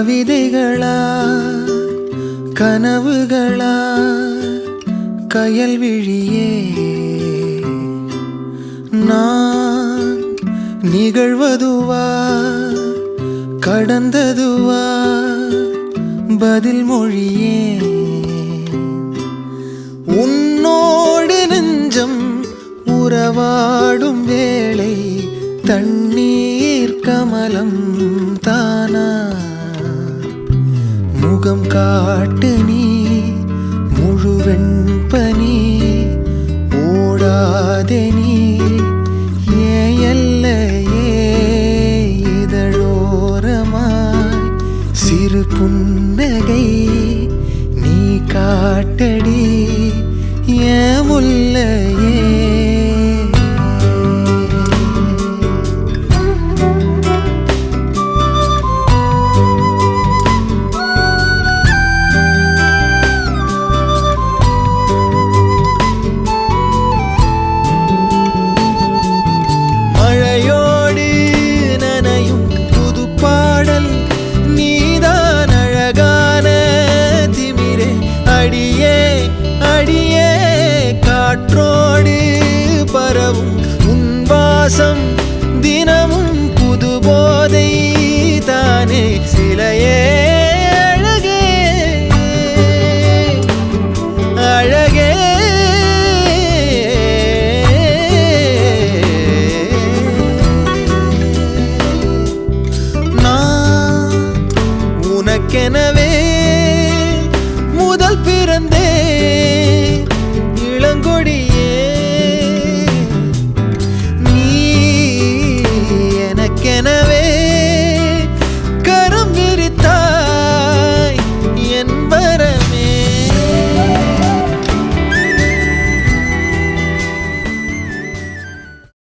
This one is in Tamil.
கவிதைகளா கனவுகளா கயல்விழியே நான் நிகழ்வதுவா கடந்ததுவா பதில் மொழியே உன்னோடு நெஞ்சம் உறவாடும் வேளை தண்ணீர் கமலம் தானா முகம் காட்டு நீ முழுவெண் பனி ஓடாதே நீ ஏல்லையே இதழோரமாய் சிறு புன்னகை நீ காட்டடி ஏன் முல்லையே மழையோடு நனையும் புது பாடல் நீதான் அழகான திமிரே அடியே அடியே காற்றோடு பரவும் உன் வாசம்